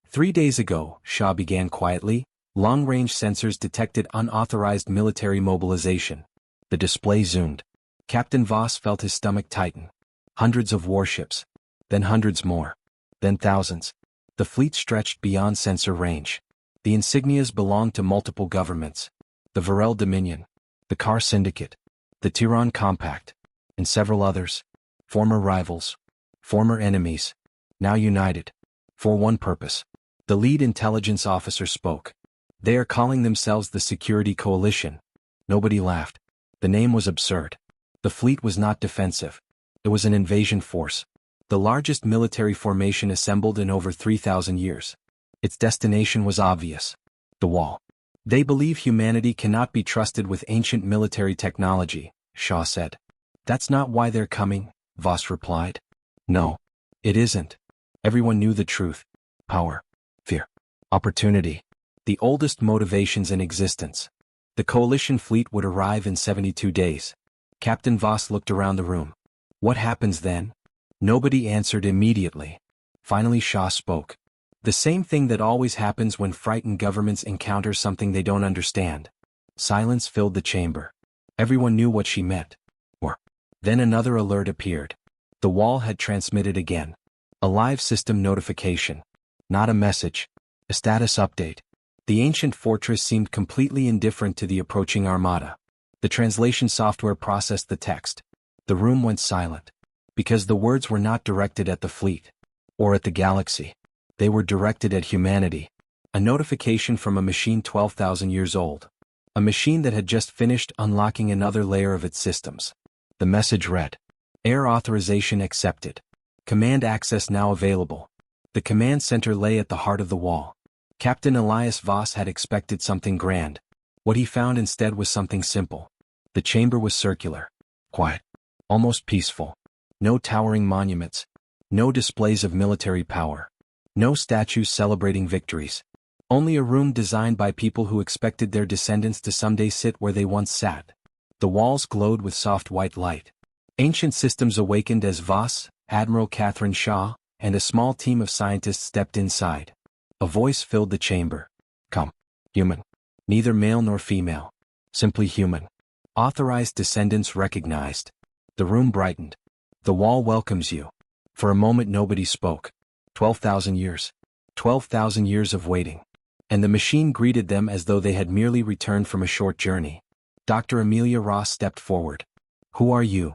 3 days ago, Shaw began quietly, long-range sensors detected unauthorized military mobilization. The display zoomed. Captain Voss felt his stomach tighten. Hundreds of warships. Then hundreds more. Then thousands. The fleet stretched beyond sensor range. The insignias belonged to multiple governments. The Varel Dominion. The Car Syndicate. The Tiran Compact. And several others. Former rivals. Former enemies. Now united. For one purpose. The lead intelligence officer spoke. They are calling themselves the Security Coalition. Nobody laughed. The name was absurd. The fleet was not defensive. It was an invasion force. The largest military formation assembled in over 3,000 years. Its destination was obvious. The Wall. They believe humanity cannot be trusted with ancient military technology, Shaw said. That's not why they're coming, Voss replied. No. It isn't. Everyone knew the truth. Power. Fear. Opportunity. The oldest motivations in existence. The coalition fleet would arrive in 72 days. Captain Voss looked around the room. What happens then? Nobody answered immediately. Finally Shaw spoke. The same thing that always happens when frightened governments encounter something they don't understand. Silence filled the chamber. Everyone knew what she meant. Or. Then another alert appeared. The Wall had transmitted again. A live system notification. Not a message. A status update. The ancient fortress seemed completely indifferent to the approaching armada. The translation software processed the text. The room went silent. Because the words were not directed at the fleet. Or at the galaxy. They were directed at humanity. A notification from a machine 12,000 years old. A machine that had just finished unlocking another layer of its systems. The message read. Air authorization accepted. Command access now available. The command center lay at the heart of the Wall. Captain Elias Voss had expected something grand. What he found instead was something simple. The chamber was circular. Quiet. Almost peaceful. No towering monuments. No displays of military power. No statues celebrating victories. Only a room designed by people who expected their descendants to someday sit where they once sat. The walls glowed with soft white light. Ancient systems awakened as Voss, Admiral Catherine Shaw, and a small team of scientists stepped inside. A voice filled the chamber. Come. Human. Neither male nor female. Simply human. Authorized descendants recognized. The room brightened. The Wall welcomes you. For a moment nobody spoke. 12,000 years. 12,000 years of waiting. And the machine greeted them as though they had merely returned from a short journey. Dr. Amelia Ross stepped forward. Who are you?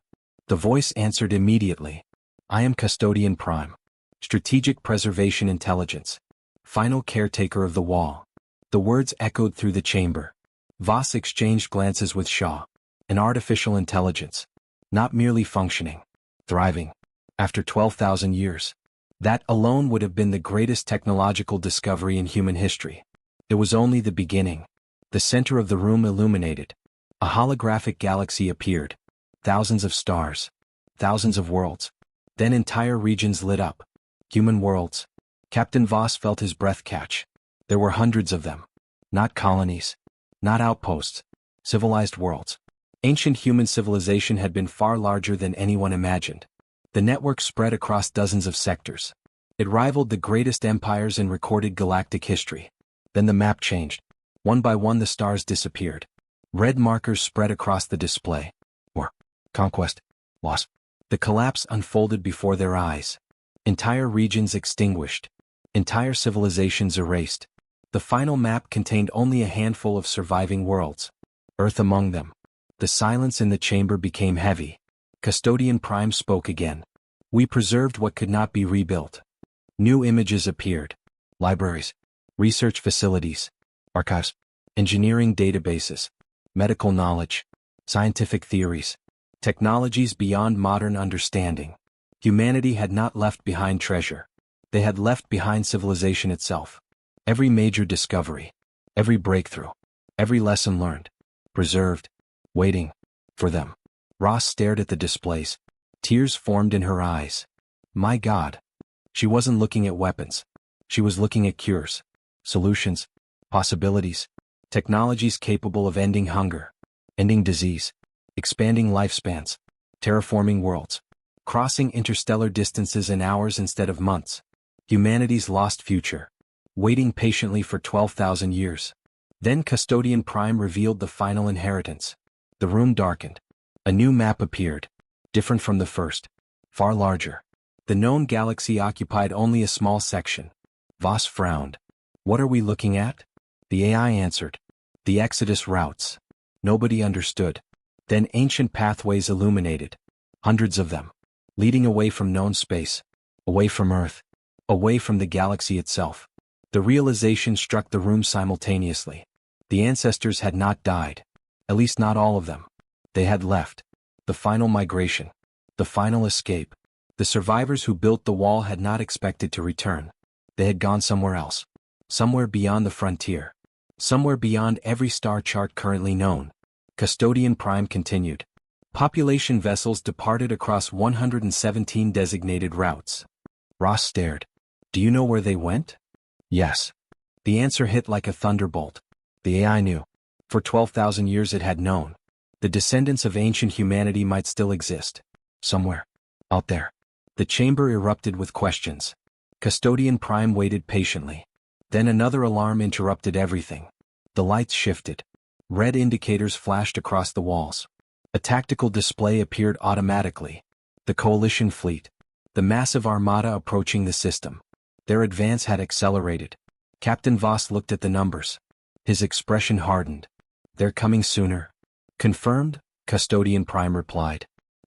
The voice answered immediately. I am Custodian Prime. Strategic Preservation Intelligence. Final caretaker of the Wall. The words echoed through the chamber. Voss exchanged glances with Shaw. An artificial intelligence. Not merely functioning. Thriving. After 12,000 years. That alone would have been the greatest technological discovery in human history. It was only the beginning. The center of the room illuminated. A holographic galaxy appeared. Thousands of stars. Thousands of worlds. Then entire regions lit up. Human worlds. Captain Voss felt his breath catch. There were hundreds of them. Not colonies. Not outposts. Civilized worlds. Ancient human civilization had been far larger than anyone imagined. The network spread across dozens of sectors. It rivaled the greatest empires in recorded galactic history. Then the map changed. One by one the stars disappeared. Red markers spread across the display. War. Conquest. Loss. The collapse unfolded before their eyes. Entire regions extinguished. Entire civilizations erased. The final map contained only a handful of surviving worlds. Earth among them. The silence in the chamber became heavy. Custodian Prime spoke again. We preserved what could not be rebuilt. New images appeared. Libraries. Research facilities. Archives. Engineering databases. Medical knowledge. Scientific theories. Technologies beyond modern understanding. Humanity had not left behind treasure. They had left behind civilization itself. Every major discovery. Every breakthrough. Every lesson learned. Preserved. Waiting. For them. Ross stared at the displays. Tears formed in her eyes. My God. She wasn't looking at weapons. She was looking at cures. Solutions. Possibilities. Technologies capable of ending hunger, ending disease, expanding lifespans, terraforming worlds, crossing interstellar distances in hours instead of months. Humanity's lost future. Waiting patiently for 12,000 years. Then Custodian Prime revealed the final inheritance. The room darkened. A new map appeared. Different from the first. Far larger. The known galaxy occupied only a small section. Voss frowned. What are we looking at? The AI answered. The Exodus routes. Nobody understood. Then ancient pathways illuminated. Hundreds of them. Leading away from known space. Away from Earth. Away from the galaxy itself. The realization struck the room simultaneously. The ancestors had not died. At least not all of them. They had left. The final migration. The final escape. The survivors who built the wall had not expected to return. They had gone somewhere else. Somewhere beyond the frontier. Somewhere beyond every star chart currently known. Custodian Prime continued. Population vessels departed across 117 designated routes. Ross stared. Do you know where they went? Yes. The answer hit like a thunderbolt. The AI knew. For 12,000 years it had known. The descendants of ancient humanity might still exist. Somewhere. Out there. The chamber erupted with questions. Custodian Prime waited patiently. Then another alarm interrupted everything. The lights shifted. Red indicators flashed across the walls. A tactical display appeared automatically. The Coalition fleet. The massive armada approaching the system. Their advance had accelerated. Captain Voss looked at the numbers. His expression hardened. They're coming sooner. Confirmed, Custodian Prime replied.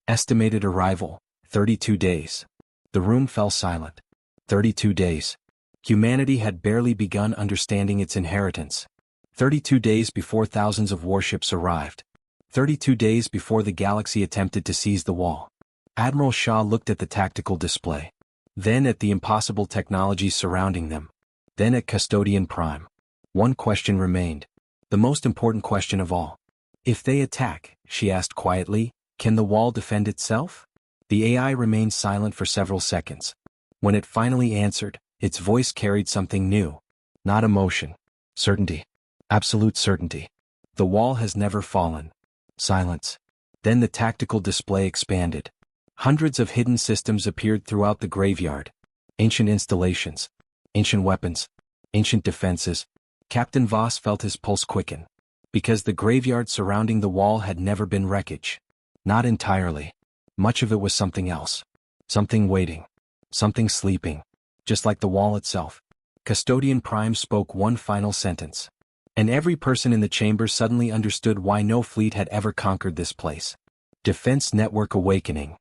Estimated arrival, 32 days. The room fell silent. 32 days. Humanity had barely begun understanding its inheritance. 32 days before thousands of warships arrived. 32 days before the galaxy attempted to seize the wall. Admiral Shaw looked at the tactical display. Then at the impossible technology surrounding them. Then at Custodian Prime. One question remained. The most important question of all. If they attack, she asked quietly, can the wall defend itself? The AI remained silent for several seconds. When it finally answered, its voice carried something new. Not emotion. Certainty. Absolute certainty. The wall has never fallen. Silence. Then the tactical display expanded. Hundreds of hidden systems appeared throughout the graveyard. Ancient installations. Ancient weapons. Ancient defenses. Captain Voss felt his pulse quicken. Because the graveyard surrounding the wall had never been wreckage. Not entirely. Much of it was something else. Something waiting. Something sleeping. Just like the wall itself. Custodian Prime spoke one final sentence. And every person in the chamber suddenly understood why no fleet had ever conquered this place. Defense Network Awakening.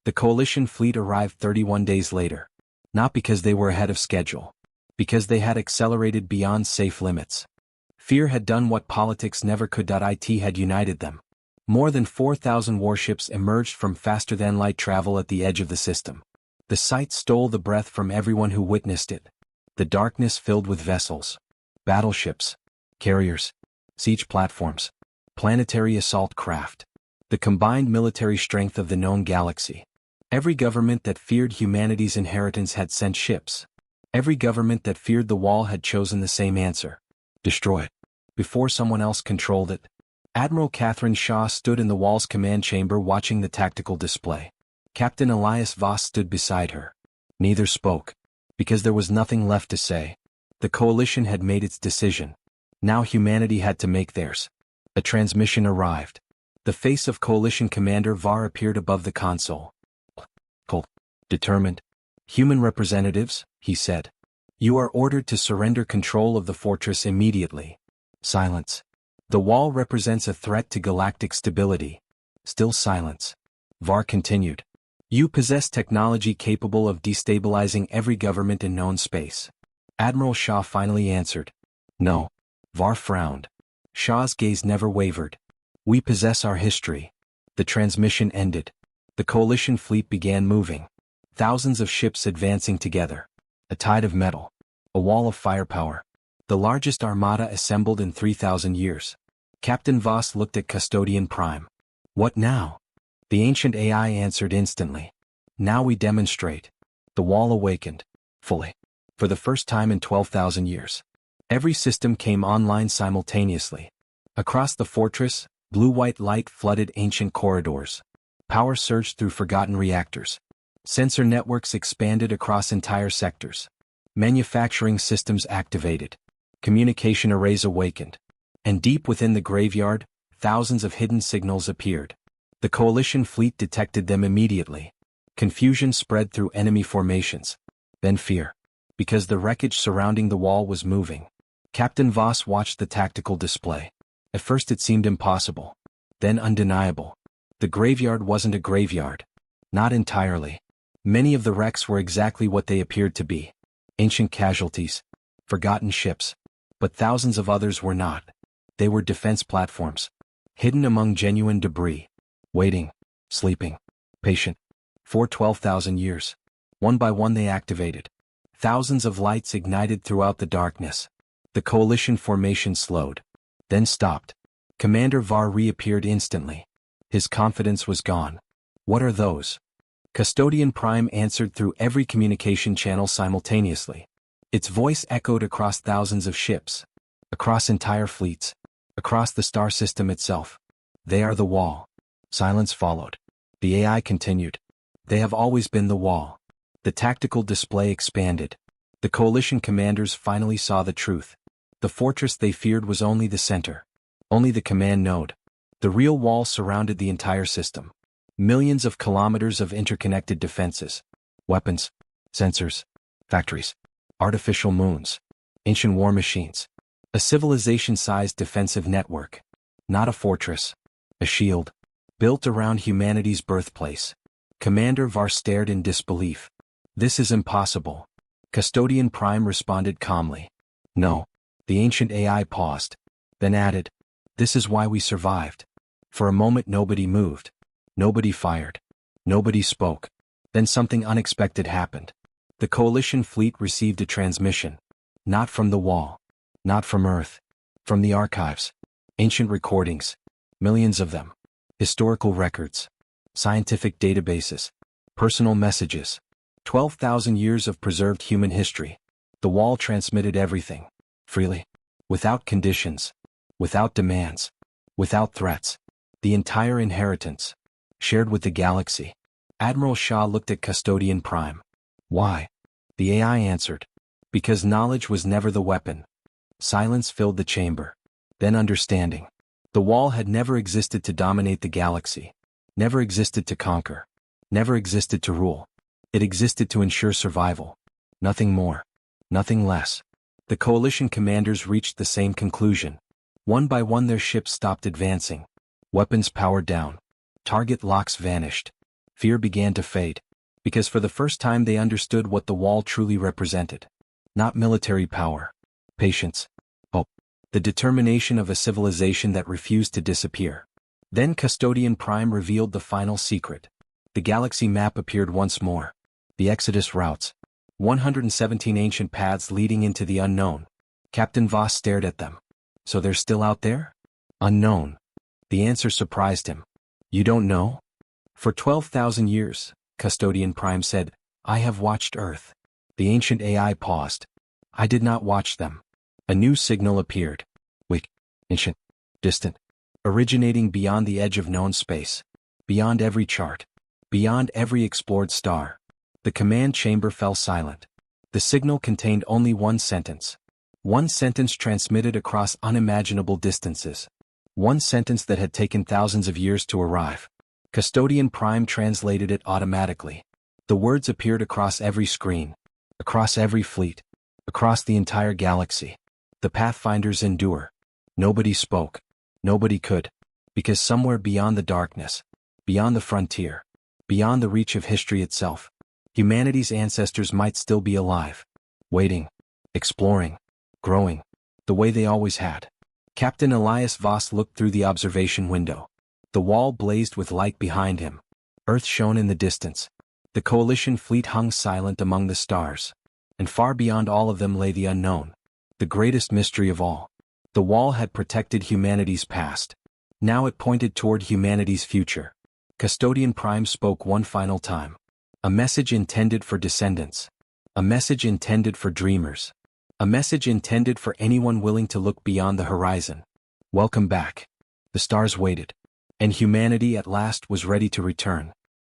The Coalition fleet arrived 31 days later. Not because they were ahead of schedule. Because they had accelerated beyond safe limits. Fear had done what politics never could. It had united them. More than 4,000 warships emerged from faster-than-light travel at the edge of the system. The sight stole the breath from everyone who witnessed it. The darkness filled with vessels. Battleships. Carriers. Siege platforms. Planetary assault craft. The combined military strength of the known galaxy. Every government that feared humanity's inheritance had sent ships. Every government that feared the wall had chosen the same answer. Destroy it. Before someone else controlled it. Admiral Catherine Shaw stood in the wall's command chamber watching the tactical display. Captain Elias Voss stood beside her. Neither spoke. Because there was nothing left to say. The Coalition had made its decision. Now humanity had to make theirs. A transmission arrived. The face of Coalition Commander Var appeared above the console. Cold. Determined. Human representatives, he said. You are ordered to surrender control of the fortress immediately. Silence. The wall represents a threat to galactic stability. Still silence. Var continued. You possess technology capable of destabilizing every government in known space. Admiral Shaw finally answered. No. Var frowned. Shaw's gaze never wavered. We possess our history. The transmission ended. The Coalition fleet began moving. Thousands of ships advancing together. A tide of metal. A wall of firepower. The largest armada assembled in 3,000 years. Captain Voss looked at Custodian Prime. What now? The ancient AI answered instantly. Now we demonstrate. The wall awakened. Fully. For the first time in 12,000 years. Every system came online simultaneously. Across the fortress, blue-white light flooded ancient corridors. Power surged through forgotten reactors. Sensor networks expanded across entire sectors. Manufacturing systems activated. Communication arrays awakened. And deep within the graveyard, thousands of hidden signals appeared. The coalition fleet detected them immediately. Confusion spread through enemy formations. Then fear. Because the wreckage surrounding the wall was moving. Captain Voss watched the tactical display. At first it seemed impossible. Then undeniable. The graveyard wasn't a graveyard. Not entirely. Many of the wrecks were exactly what they appeared to be. Ancient casualties. Forgotten ships. But thousands of others were not. They were defense platforms. Hidden among genuine debris. Waiting. Sleeping. Patient. For 12,000 years. One by one they activated. Thousands of lights ignited throughout the darkness. The coalition formation slowed. Then stopped. Commander Var reappeared instantly. His confidence was gone. What are those? Custodian Prime answered through every communication channel simultaneously. Its voice echoed across thousands of ships. Across entire fleets. Across the star system itself. They are the wall. Silence followed. The AI continued. They have always been the wall. The tactical display expanded. The coalition commanders finally saw the truth. The fortress they feared was only the center. Only the command node. The real wall surrounded the entire system. Millions of kilometers of interconnected defenses. Weapons. Sensors. Factories. Artificial moons. Ancient war machines. A civilization-sized defensive network. Not a fortress. A shield. Built around humanity's birthplace. Commander Var stared in disbelief. This is impossible. Custodian Prime responded calmly. No. The ancient AI paused. Then added. This is why we survived. For a moment nobody moved. Nobody fired. Nobody spoke. Then something unexpected happened. The coalition fleet received a transmission. Not from the wall. Not from Earth. From the archives. Ancient recordings. Millions of them. Historical records. Scientific databases. Personal messages. 12,000 years of preserved human history. The wall transmitted everything. Freely. Without conditions. Without demands. Without threats. The entire inheritance. Shared with the galaxy. Admiral Shah looked at Custodian Prime. Why? The AI answered. Because knowledge was never the weapon. Silence filled the chamber. Then understanding. The wall had never existed to dominate the galaxy. Never existed to conquer. Never existed to rule. It existed to ensure survival. Nothing more. Nothing less. The coalition commanders reached the same conclusion. One by one their ships stopped advancing. Weapons powered down. Target locks vanished. Fear began to fade. Because for the first time they understood what the wall truly represented. Not military power. Patience. Hope. The determination of a civilization that refused to disappear. Then Custodian Prime revealed the final secret. The galaxy map appeared once more. The Exodus routes. 117 ancient paths leading into the unknown. Captain Voss stared at them. So they're still out there? Unknown. The answer surprised him. You don't know? For 12,000 years, Custodian Prime said, I have watched Earth. The ancient AI paused. I did not watch them. A new signal appeared. Weak, ancient, distant, originating beyond the edge of known space. Beyond every chart. Beyond every explored star. The command chamber fell silent. The signal contained only one sentence. One sentence transmitted across unimaginable distances. One sentence that had taken thousands of years to arrive. Custodian Prime translated it automatically. The words appeared across every screen. Across every fleet. Across the entire galaxy. The Pathfinders endure. Nobody spoke. Nobody could. Because somewhere beyond the darkness. Beyond the frontier. Beyond the reach of history itself. Humanity's ancestors might still be alive. Waiting. Exploring. Growing. The way they always had. Captain Elias Voss looked through the observation window. The wall blazed with light behind him. Earth shone in the distance. The coalition fleet hung silent among the stars. And far beyond all of them lay the unknown. The greatest mystery of all. The wall had protected humanity's past. Now it pointed toward humanity's future. Custodian Prime spoke one final time. A message intended for descendants. A message intended for dreamers. A message intended for anyone willing to look beyond the horizon. Welcome back. The stars waited. And humanity at last was ready to return.